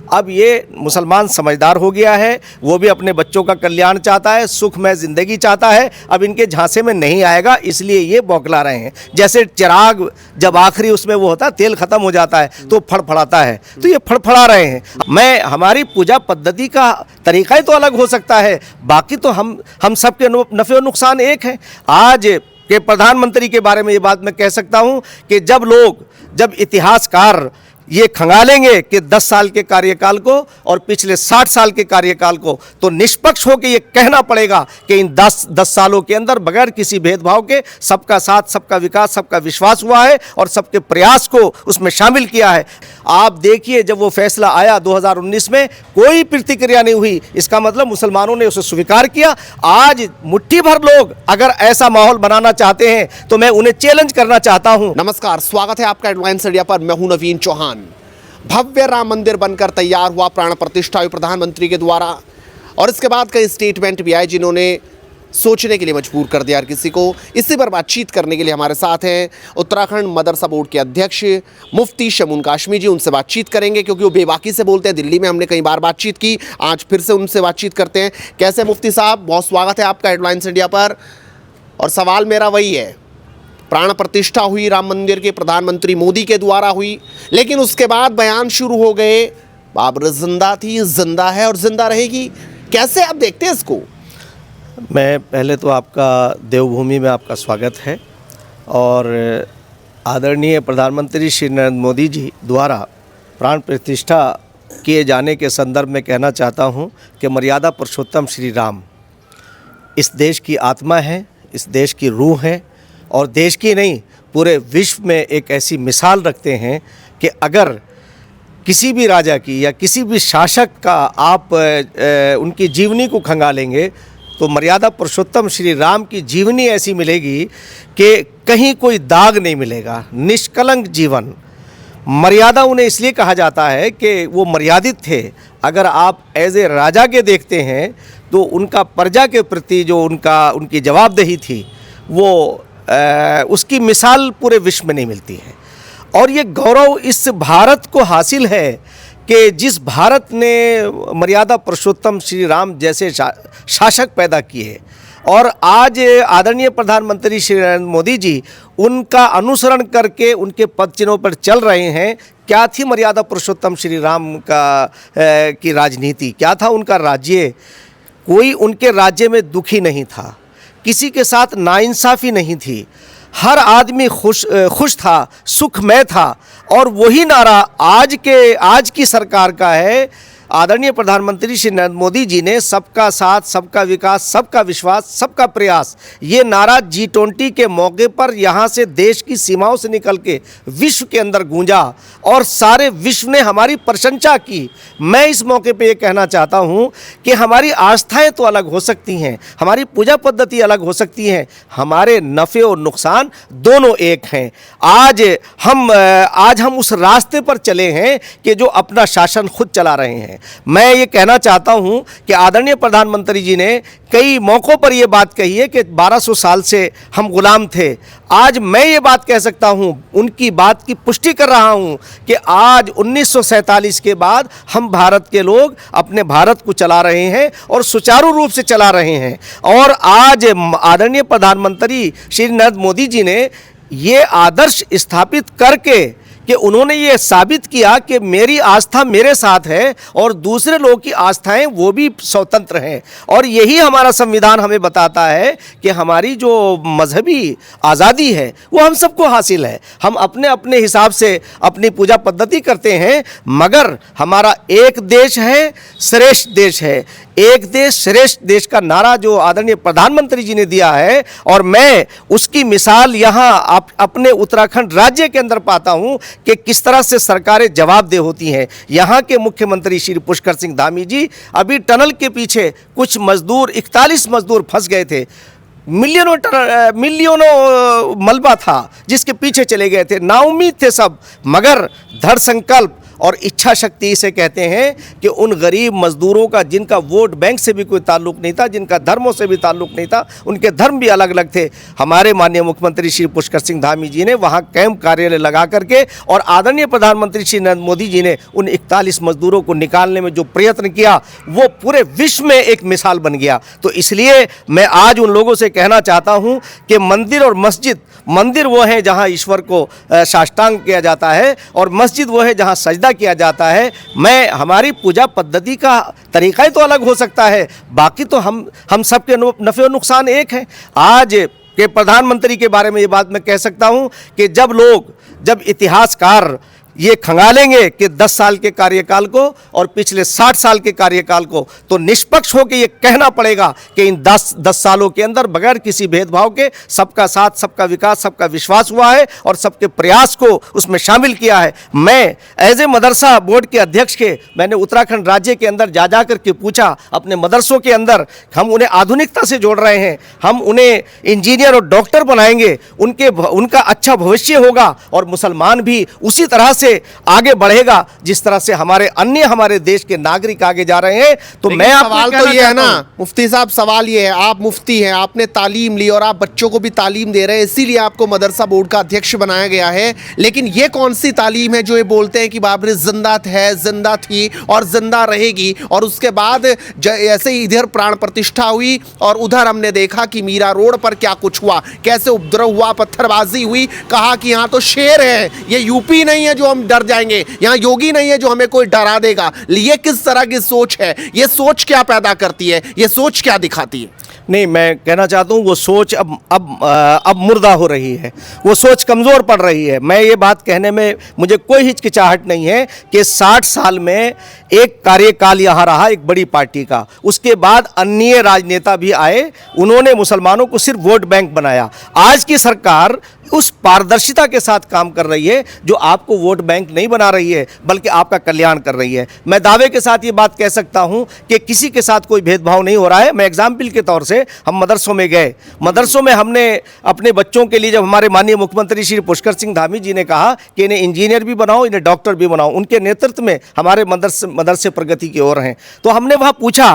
अब ये मुसलमान समझदार हो गया है, वो भी अपने बच्चों का कल्याण चाहता है, सुखमय ज़िंदगी चाहता है। अब इनके झांसे में नहीं आएगा, इसलिए ये बौखला रहे हैं। जैसे चिराग जब आखिरी उसमें वो होता है, तेल खत्म हो जाता है तो फड़फड़ाता है, तो ये फड़फड़ा रहे हैं। हमारी पूजा पद्धति का तरीका ही तो अलग हो सकता है, बाकी तो हम सबके नफ़े और नुकसान एक हैं। आज के प्रधानमंत्री के बारे में ये बात मैं कह सकता हूं कि जब इतिहासकार ये खंगालेंगे कि 10 साल के कार्यकाल को और पिछले 60 साल के कार्यकाल को, तो निष्पक्ष होकर ये कहना पड़ेगा कि इन 10 सालों के अंदर बगैर किसी भेदभाव के सबका साथ, सबका विकास, सबका विश्वास हुआ है और सबके प्रयास को उसमें शामिल किया है। आप देखिए, जब वो फैसला आया 2019 में, कोई प्रतिक्रिया नहीं हुई, इसका मतलब मुसलमानों ने उसे स्वीकार किया। आज मुट्ठी भर लोग अगर ऐसा माहौल बनाना चाहते हैं तो मैं उन्हें चैलेंज करना चाहता हूं। नमस्कार, स्वागत है आपका हेडलाइंस इंडिया पर। मैं हूं नवीन चौहान। भव्य राम मंदिर बनकर तैयार हुआ, प्राण प्रतिष्ठा हुई प्रधानमंत्री के द्वारा, और इसके बाद कई स्टेटमेंट भी आए जिन्होंने सोचने के लिए मजबूर कर दिया हर किसी को। इसी पर बातचीत करने के लिए हमारे साथ हैं उत्तराखंड मदरसा बोर्ड के अध्यक्ष मुफ्ती शमून काशमी जी। उनसे बातचीत करेंगे क्योंकि वो बेबाकी से बोलते हैं। दिल्ली में हमने कई बार बातचीत की, आज फिर से उनसे बातचीत करते हैं। कैसे मुफ्ती साहब, बहुत स्वागत है आपका हेडलाइंस इंडिया पर। और सवाल मेरा वही है, प्राण प्रतिष्ठा हुई राम मंदिर के, प्रधानमंत्री मोदी के द्वारा हुई, लेकिन उसके बाद बयान शुरू हो गए, बाबर जिंदा थी, जिंदा है और जिंदा रहेगी। कैसे आप देखते हैं इसको? मैं पहले तो आपका देवभूमि में आपका स्वागत है, और आदरणीय प्रधानमंत्री श्री नरेंद्र मोदी जी द्वारा प्राण प्रतिष्ठा किए जाने के संदर्भ में कहना चाहता हूं कि मर्यादा पुरुषोत्तम श्री राम इस देश की आत्मा है, इस देश की रूह है, और देश की नहीं पूरे विश्व में एक ऐसी मिसाल रखते हैं कि अगर किसी भी राजा की या किसी भी शासक का आप उनकी जीवनी को खंगालेंगे तो मर्यादा पुरुषोत्तम श्री राम की जीवनी ऐसी मिलेगी कि कहीं कोई दाग नहीं मिलेगा, निष्कलंक जीवन। मर्यादा उन्हें इसलिए कहा जाता है कि वो मर्यादित थे। अगर आप एज ए राजा के देखते हैं तो उनका प्रजा के प्रति जो उनकी जवाबदेही थी, वो उसकी मिसाल पूरे विश्व में नहीं मिलती है। और ये गौरव इस भारत को हासिल है कि जिस भारत ने मर्यादा पुरुषोत्तम श्री राम जैसे शासक पैदा किए, और आज आदरणीय प्रधानमंत्री श्री नरेंद्र मोदी जी उनका अनुसरण करके उनके पद चिन्हों पर चल रहे हैं। क्या थी मर्यादा पुरुषोत्तम श्री राम की राजनीति, क्या था उनका राज्य? कोई उनके राज्य में दुखी नहीं था, किसी के साथ नाइंसाफ़ी नहीं थी, हर आदमी खुश था, सुखमय था। और वही नारा आज की सरकार का है। आदरणीय प्रधानमंत्री श्री नरेंद्र मोदी जी ने सबका साथ, सबका विकास, सबका विश्वास, सबका प्रयास, ये नारा G20 के मौके पर यहाँ से देश की सीमाओं से निकल के विश्व के अंदर गूंजा और सारे विश्व ने हमारी प्रशंसा की। मैं इस मौके पे ये कहना चाहता हूँ कि हमारी आस्थाएं तो अलग हो सकती हैं, हमारी पूजा पद्धति अलग हो सकती हैं, हमारे नफ़े और नुकसान दोनों एक हैं। आज हम उस रास्ते पर चले हैं कि जो अपना शासन खुद चला रहे हैं। मैं ये कहना चाहता हूं कि आदरणीय प्रधानमंत्री जी ने कई मौक़ों पर ये बात कही है कि 1200 साल से हम गुलाम थे। आज मैं ये बात कह सकता हूं, उनकी बात की पुष्टि कर रहा हूं कि आज 1947 के बाद हम भारत के लोग अपने भारत को चला रहे हैं और सुचारू रूप से चला रहे हैं। और आज आदरणीय प्रधानमंत्री श्री नरेंद्र मोदी जी ने ये आदर्श स्थापित करके कि उन्होंने ये साबित किया कि मेरी आस्था मेरे साथ है और दूसरे लोगों की आस्थाएं वो भी स्वतंत्र हैं। और यही हमारा संविधान हमें बताता है कि हमारी जो मजहबी आज़ादी है वो हम सबको हासिल है। हम अपने अपने हिसाब से अपनी पूजा पद्धति करते हैं, मगर हमारा एक देश है, श्रेष्ठ देश है। एक देश श्रेष्ठ देश का नारा जो आदरणीय प्रधानमंत्री जी ने दिया है, और मैं उसकी मिसाल यहाँ अपने उत्तराखंड राज्य के अंदर पाता हूँ कि किस तरह से सरकारें जवाबदेह होती हैं। यहाँ के मुख्यमंत्री श्री पुष्कर सिंह धामी जी, अभी टनल के पीछे कुछ मजदूर, 41 मजदूर फंस गए थे, मिलियनों मलबा था जिसके पीछे चले गए थे, नाउम्मीद थे सब, मगर दृढ़ संकल्प और इच्छा शक्ति इसे कहते हैं कि उन गरीब मजदूरों का जिनका वोट बैंक से भी कोई ताल्लुक नहीं था, जिनका धर्मों से भी ताल्लुक नहीं था, उनके धर्म भी अलग अलग थे, हमारे माननीय मुख्यमंत्री श्री पुष्कर सिंह धामी जी ने वहाँ कैंप कार्यालय लगा करके और आदरणीय प्रधानमंत्री श्री नरेंद्र मोदी जी ने उन 41 मजदूरों को निकालने में जो प्रयत्न किया वो पूरे विश्व में एक मिसाल बन गया। तो इसलिए मैं आज उन लोगों से कहना चाहता हूँ कि मंदिर और मस्जिद, मंदिर वो है जहाँ ईश्वर को साष्टांग किया जाता है और मस्जिद वो है जहाँ सजदा किया जाता है। मैं हमारी पूजा पद्धति का तरीका ही तो अलग हो सकता है, बाकी तो हम सबके नफ़े और नुकसान एक है। आज के प्रधानमंत्री के बारे में ये बात मैं कह सकता हूँ कि जब इतिहासकार ये खंगालेंगे कि 10 साल के कार्यकाल को और पिछले 60 साल के कार्यकाल को, तो निष्पक्ष होकर ये कहना पड़ेगा कि इन 10 सालों के अंदर बगैर किसी भेदभाव के सबका साथ, सबका विकास, सबका विश्वास हुआ है और सबके प्रयास को उसमें शामिल किया है। मैं एज ए मदरसा बोर्ड के अध्यक्ष के मैंने उत्तराखंड राज्य के अंदर जा कर के पूछा अपने मदरसों के अंदर, हम उन्हें आधुनिकता से जोड़ रहे हैं, हम उन्हें इंजीनियर और डॉक्टर बनाएंगे, उनका अच्छा भविष्य होगा और मुसलमान भी उसी तरह से आगे बढ़ेगा जिस तरह से हमारे देश के नागरिक आगे जा रहे हैं। तो मैं सवाल तो ये है ना मुफ्ती साहब, सवाल ये है, आप मुफ्ती हैं, आपने तालीम ली और आप बच्चों को भी तालीम दे रहे हैं, इसीलिए आपको मदरसा बोर्ड का अध्यक्ष बनाया गया है। लेकिन ये कौन सी तालीम है जो ये बोलते हैं कि बाबरी जिंदा है, जिंदा थी और जिंदा रहेगी, और उसके बाद ऐसे ही इधर प्राण प्रतिष्ठा हुई और उधर हमने देखा कि मीरा रोड पर क्या कुछ हुआ, कैसे उपद्रव हुआ, पत्थरबाजी हुई, कहा कि यहाँ तो शेर है, ये यूपी नहीं है जो हम डर जाएंगे, यहाँ योगी नहीं है जो हमें कोई डरा देगा। ये किस तरह की सोच है? ये सोच क्या पैदा करती है? ये सोच क्या दिखाती है? नहीं, मैं कहना चाहता हूँ वो सोच अब मुर्दा हो रही है, वो सोच कमज़ोर पड़ रही है। मैं ये बात कहने में मुझे कोई हिचकिचाहट नहीं है कि 60 साल में एक कार्यकाल यहाँ रहा एक बड़ी पार्टी का, उसके बाद अन्य राजनेता भी आए, उन्होंने मुसलमानों को सिर्फ वोट बैंक बनाया। आज की सरकार उस पारदर्शिता के साथ काम कर रही है जो आपको वोट बैंक नहीं बना रही है बल्कि आपका कल्याण कर रही है। मैं दावे के साथ ये बात कह सकता हूं कि किसी के साथ कोई भेदभाव नहीं हो रहा है। मैं एग्जाम्पल के तौर से हम मदरसों में गए, मदरसों में हमने अपने बच्चों के लिए, जब हमारे माननीय मुख्यमंत्री श्री पुष्कर सिंह धामी जी ने कहा कि इन्हें इंजीनियर भी बनाओ, इन्हें डॉक्टर भी बनाओ, उनके नेतृत्व में हमारे मदरसे प्रगति की ओर हैं। तो हमने वहाँ पूछा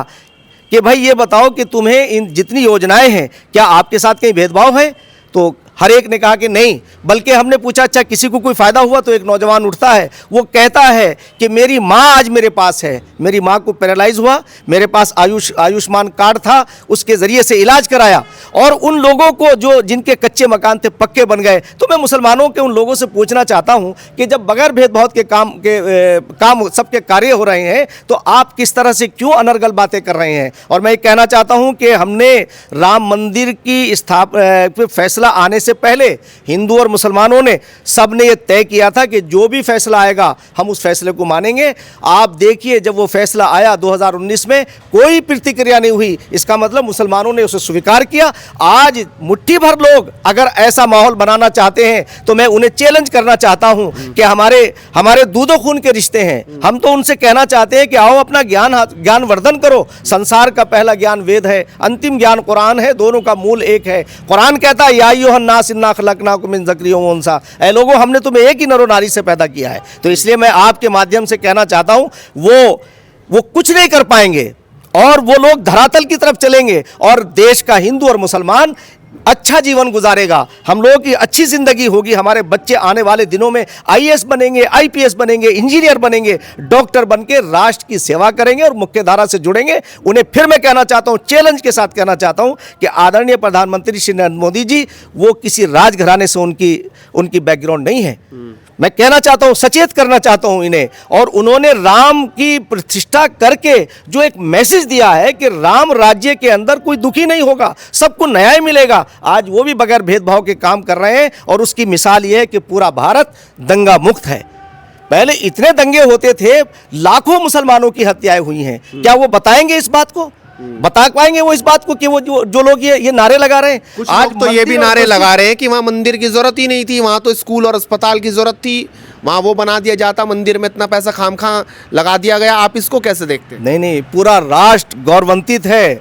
कि भाई ये बताओ कि तुम्हें इन जितनी योजनाएं हैं क्या आपके साथ कहीं भेदभाव है? तो हर एक ने कहा कि नहीं। बल्कि हमने पूछा अच्छा किसी को कोई फ़ायदा हुआ? तो एक नौजवान उठता है, वो कहता है कि मेरी माँ आज मेरे पास है, मेरी माँ को पैरालाइज हुआ, मेरे पास आयुष्मान कार्ड था, उसके ज़रिए से इलाज कराया। और उन लोगों को जो जिनके कच्चे मकान थे पक्के बन गए। तो मैं मुसलमानों के उन लोगों से पूछना चाहता हूँ कि जब बगैर भेदभाव के काम सबके कार्य हो रहे हैं तो आप किस तरह से क्यों अनर्गल बातें कर रहे हैं? और मैं कहना चाहता हूँ कि हमने राम मंदिर की स्थापना फैसला आने से पहले हिंदू और मुसलमानों ने सबने ये तय किया था कि जो भी फैसला आएगा हम उस फैसले को मानेंगे। आप देखिए जब वो फैसला आया 2019 में कोई प्रतिक्रिया नहीं हुई, इसका मतलब मुसलमानों ने उसे स्वीकार किया। आज मुट्ठी भर लोग अगर ऐसा माहौल बनाना चाहते हैं तो मैं उन्हें चैलेंज करना चाहता हूं कि हमारे दूधो खून के रिश्ते हैं। हम तो उनसे कहना चाहते हैं कि आओ अपना ज्ञान वर्धन करो। संसार का पहला ज्ञान वेद है, अंतिम ज्ञान कुरान है, दोनों का मूल एक है। कुरान कहता है या अय्युहन्नास इन्ना खलकनाकुम मिन ज़करिय्या व उन्सा, ऐ लोगों हमने तुम्हें एक ही नर और नारी से पैदा किया है। तो इसलिए मैं आपके माध्यम से कहना चाहता हूं वो कुछ नहीं कर पाएंगे और वो लोग धरातल की तरफ चलेंगे और देश का हिंदू और मुसलमान अच्छा जीवन गुजारेगा, हम लोगों की अच्छी जिंदगी होगी। हमारे बच्चे आने वाले दिनों में आईएएस बनेंगे, आईपीएस बनेंगे, इंजीनियर बनेंगे, डॉक्टर बनके राष्ट्र की सेवा करेंगे और मुख्य धारा से जुड़ेंगे। उन्हें फिर मैं कहना चाहता हूं, चैलेंज के साथ कहना चाहता हूं कि आदरणीय प्रधानमंत्री श्री नरेंद्र मोदी जी वो किसी राजघराने से उनकी बैकग्राउंड नहीं है। मैं कहना चाहता हूं, सचेत करना चाहता हूं इन्हें। और उन्होंने राम की प्रतिष्ठा करके जो एक मैसेज दिया है कि राम राज्य के अंदर कोई दुखी नहीं होगा, सबको न्याय मिलेगा, आज वो भी बगैर भेदभाव के काम कर रहे हैं। और उसकी मिसाल ये है कि पूरा भारत दंगा मुक्त है। पहले इतने दंगे होते थे, लाखों मुसलमानों की हत्याएं हुई हैं। क्या वो बताएंगे इस बात को? बता पाएंगे वो इस बात को कि वो जो लोग ये नारे लगा रहे हैं? कुछ आज तो ये भी नारे लगा रहे हैं कि वहाँ मंदिर की जरूरत ही नहीं थी, वहाँ तो स्कूल और अस्पताल की जरूरत थी, वहाँ वो बना दिया जाता, मंदिर में इतना पैसा खामखा लगा दिया गया। आप इसको कैसे देखते हैं? नहीं, पूरा राष्ट्र गौरवान्वित है,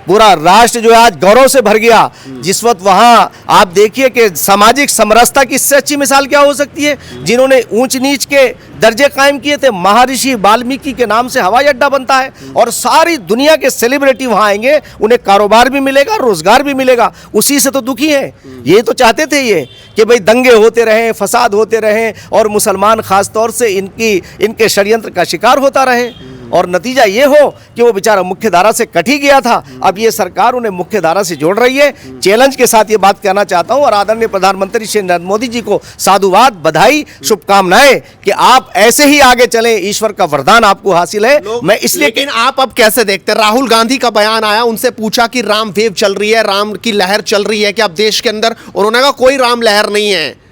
पूरा राष्ट्र जो है आज गौरव से भर गया। जिस वक्त वहाँ आप देखिए कि सामाजिक समरसता की इससे अच्छी मिसाल क्या हो सकती है। जिन्होंने ऊंच नीच के दर्जे कायम किए थे, महर्षि वाल्मीकि के नाम से हवाई अड्डा बनता है और सारी दुनिया के सेलिब्रिटी वहाँ आएंगे, उन्हें कारोबार भी मिलेगा, रोजगार भी मिलेगा। उसी से तो दुखी हैं। ये तो चाहते थे ये कि भाई दंगे होते रहें, फसाद होते रहें और मुसलमान खास तौर से इनके षड्यंत्र का शिकार होता रहे और नतीजा ये हो कि वो बेचारा मुख्य धारा से कट ही गया था। अब ये सरकार उन्हें मुख्य धारा से जोड़ रही है। चैलेंज के साथ ये बात कहना चाहता हूं और आदरणीय प्रधानमंत्री श्री नरेंद्र मोदी जी को साधुवाद, बधाई, शुभकामनाएं कि आप ऐसे ही आगे चलें। ईश्वर का वरदान आपको हासिल है। मैं इसलिए लेकिन आप अब कैसे देखते हैं? राहुल गांधी का बयान आया, उनसे पूछा कि राम वेव चल रही है, राम की लहर चल रही है कि अब देश के अंदर? उन्होंने कहा कोई राम लहर नहीं है,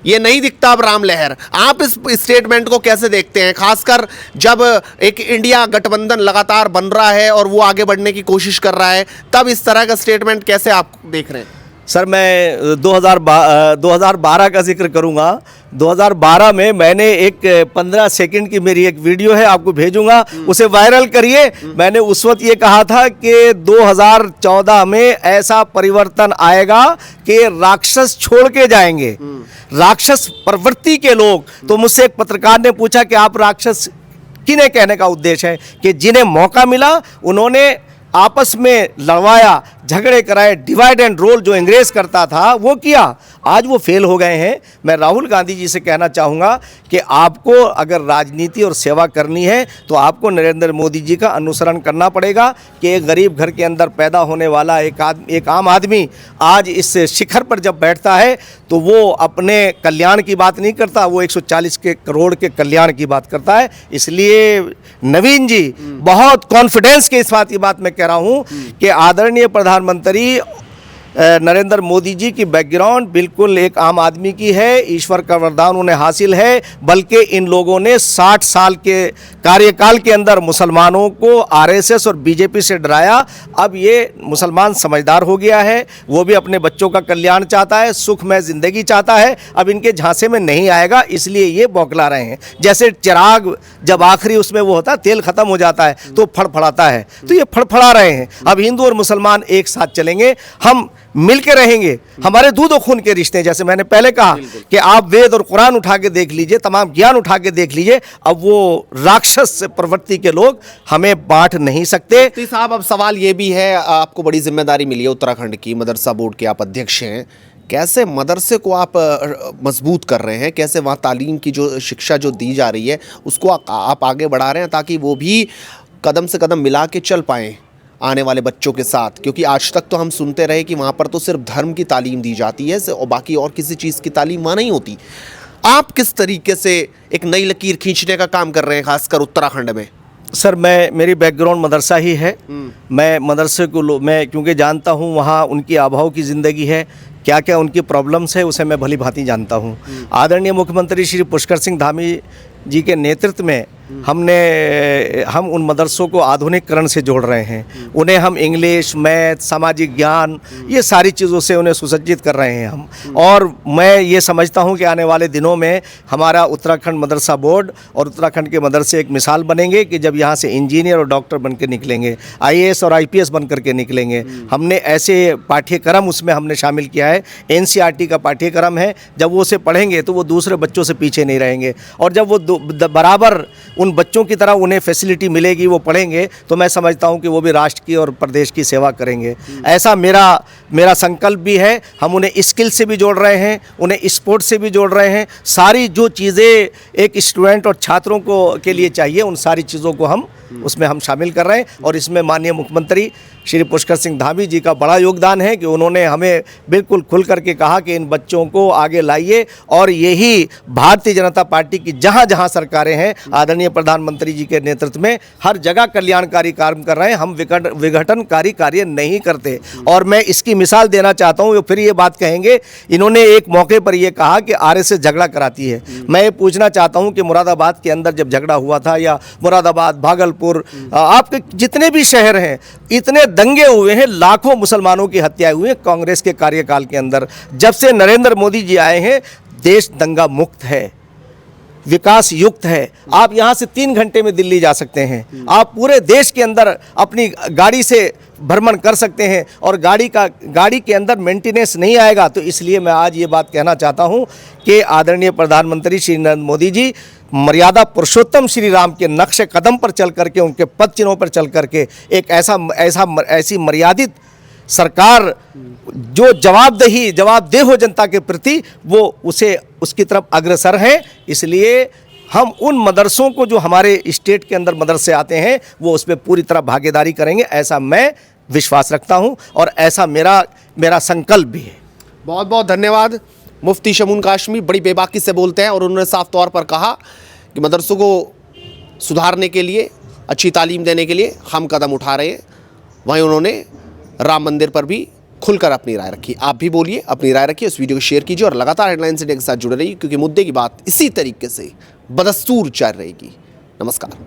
ये नहीं दिखता अब राम लहर। आप इस स्टेटमेंट को कैसे देखते हैं, खासकर जब एक इंडिया गठबंधन लगातार बन रहा है और वो आगे बढ़ने की कोशिश कर रहा है, तब इस तरह का स्टेटमेंट कैसे आप देख रहे हैं? सर, मैं 2012 का जिक्र करूंगा। 2012 में मैंने एक 15 सेकंड की मेरी एक वीडियो है, आपको भेजूंगा, उसे वायरल करिए। मैंने उस वक्त ये कहा था कि 2014 में ऐसा परिवर्तन आएगा कि राक्षस छोड़ के जाएंगे, राक्षस प्रवृत्ति के लोग। तो मुझसे एक पत्रकार ने पूछा कि आप राक्षस किन्हें कहने का उद्देश्य है? कि जिन्हें मौका मिला उन्होंने आपस में लड़वाया, झगड़े कराए, डिवाइड एंड रोल जो अंग्रेज करता था वो किया। आज वो फेल हो गए हैं। मैं राहुल गांधी जी से कहना चाहूँगा कि आपको अगर राजनीति और सेवा करनी है तो आपको नरेंद्र मोदी जी का अनुसरण करना पड़ेगा कि एक गरीब घर के अंदर पैदा होने वाला एक आम आदमी आज इस शिखर पर जब बैठता है तो वो अपने कल्याण की बात नहीं करता, वो 140 करोड़ के कल्याण की बात करता है। इसलिए नवीन जी बहुत कॉन्फिडेंस के साथ ये बात मैं कह रहा हूँ कि आदरणीय प्रधानमंत्री नरेंद्र मोदी जी की बैकग्राउंड बिल्कुल एक आम आदमी की है। ईश्वर का वरदान उन्हें हासिल है, बल्कि इन लोगों ने 60 साल के कार्यकाल के अंदर मुसलमानों को आरएसएस और बीजेपी से डराया। अब ये मुसलमान समझदार हो गया है, वो भी अपने बच्चों का कल्याण चाहता है, सुखमय ज़िंदगी चाहता है। अब इनके झांसे में नहीं आएगा, इसलिए ये बौखला रहे हैं। जैसे चिराग जब आखिरी उसमें वो होता है, तेल ख़त्म हो जाता है तो फड़फड़ाता है, तो ये फड़फड़ा रहे हैं। अब हिंदू और मुसलमान एक साथ चलेंगे, हम मिल के रहेंगे। हमारे दूध और खून के रिश्ते, जैसे मैंने पहले कहा कि आप वेद और कुरान उठा के देख लीजिए, तमाम ज्ञान उठा के देख लीजिए, अब वो राक्षस प्रवृत्ति के लोग हमें बांट नहीं सकते। मुफ्ती साहब, अब सवाल ये भी है, आपको बड़ी जिम्मेदारी मिली है उत्तराखंड की, मदरसा बोर्ड के आप अध्यक्ष हैं। कैसे मदरसे को आप मजबूत कर रहे हैं? कैसे वहाँ तालीम की जो शिक्षा जो दी जा रही है उसको आप आगे बढ़ा रहे हैं ताकि वो भी कदम से कदम मिला के चल पाएँ आने वाले बच्चों के साथ? क्योंकि आज तक तो हम सुनते रहे कि वहाँ पर तो सिर्फ धर्म की तालीम दी जाती है और बाकी और किसी चीज़ की तालीम वहाँ नहीं होती। आप किस तरीके से एक नई लकीर खींचने का काम कर रहे हैं, खासकर उत्तराखंड में? सर, मेरी बैकग्राउंड मदरसा ही है। मैं मदरसे को मैं क्योंकि जानता हूँ वहाँ उनकी आभाव की ज़िंदगी है, क्या क्या उनकी प्रॉब्लम्स है उसे मैं भली भांति जानता हूँ। आदरणीय मुख्यमंत्री श्री पुष्कर सिंह धामी जी के नेतृत्व में हम उन मदरसों को आधुनिकरण से जोड़ रहे हैं। उन्हें हम इंग्लिश, मैथ, सामाजिक ज्ञान, ये सारी चीज़ों से उन्हें सुसज्जित कर रहे हैं हम। और मैं ये समझता हूँ कि आने वाले दिनों में हमारा उत्तराखंड मदरसा बोर्ड और उत्तराखंड के मदरसे एक मिसाल बनेंगे कि जब यहाँ से इंजीनियर और डॉक्टर बन के निकलेंगे, IAS और IPS बन करके निकलेंगे। हमने ऐसे पाठ्यक्रम उसमें हमने शामिल किया है, NCERT का पाठ्यक्रम है। जब वो उसे पढ़ेंगे तो वो दूसरे बच्चों से पीछे नहीं रहेंगे और जब वो बराबर उन बच्चों की तरह उन्हें फैसिलिटी मिलेगी, वो पढ़ेंगे, तो मैं समझता हूं कि वो भी राष्ट्र की और प्रदेश की सेवा करेंगे। ऐसा मेरा संकल्प भी है। हम उन्हें स्किल से भी जोड़ रहे हैं, उन्हें स्पोर्ट्स से भी जोड़ रहे हैं। सारी जो चीज़ें एक स्टूडेंट और छात्रों के लिए चाहिए, उन सारी चीज़ों को हम उसमें हम शामिल कर रहे हैं। और इसमें माननीय मुख्यमंत्री श्री पुष्कर सिंह धामी जी का बड़ा योगदान है कि उन्होंने हमें बिल्कुल खुल करके कहा कि इन बच्चों को आगे लाइए। और यही भारतीय जनता पार्टी की जहाँ जहाँ सरकारें हैं, आदरणीय प्रधानमंत्री जी के नेतृत्व में हर जगह कल्याणकारी कार्य कर रहे हैं। हम विघटनकारी कार्य नहीं करते। और मैं इसकी मिसाल देना चाहता हूँ, फिर ये बात कहेंगे, इन्होंने एक मौके पर यह कहा कि RSS झगड़ा कराती है। मैं ये पूछना चाहता हूँ कि मुरादाबाद के अंदर जब झगड़ा हुआ था, या मुरादाबाद, भागलपुर, आपके जितने भी शहर हैं, इतने दंगे हुए हैं, लाखों मुसलमानों की हत्याएं हुई हैं कांग्रेस के कार्यकाल के अंदर। जब से नरेंद्र मोदी जी आए हैं, देश दंगा मुक्त है। विकास युक्त है। आप यहाँ से 3 घंटे में दिल्ली जा सकते हैं। आप पूरे देश के अंदर अपनी गाड़ी से भ्रमण कर सकते हैं और गाड़ी के अंदर मेंटेनेंस नहीं आएगा। तो इसलिए मैं आज ये बात कहना चाहता हूँ कि आदरणीय प्रधानमंत्री श्री नरेंद्र मोदी जी मर्यादा पुरुषोत्तम श्री राम के नक्श कदम पर चल करके, उनके पद चिन्हों पर चल करके एक ऐसी मर्यादित सरकार जो जवाबदेह हो जनता के प्रति, वो उसकी तरफ अग्रसर है। इसलिए हम उन मदरसों को जो हमारे स्टेट के अंदर मदरसे आते हैं वो उसमें पूरी तरह भागीदारी करेंगे, ऐसा मैं विश्वास रखता हूं और ऐसा मेरा संकल्प भी है। बहुत बहुत धन्यवाद। मुफ्ती शमून काशमी बड़ी बेबाकी से बोलते हैं और उन्होंने साफ तौर पर कहा कि मदरसों को सुधारने के लिए, अच्छी तालीम देने के लिए हम कदम उठा रहे हैं। वहीं उन्होंने राम मंदिर पर भी खुलकर अपनी राय रखी। आप भी बोलिए, अपनी राय रखिए, उस वीडियो को शेयर कीजिए और लगातार हेडलाइंस इंडिया के साथ जुड़े रहिए, क्योंकि मुद्दे की बात इसी तरीके से बदस्तूर चल रहेगी। नमस्कार।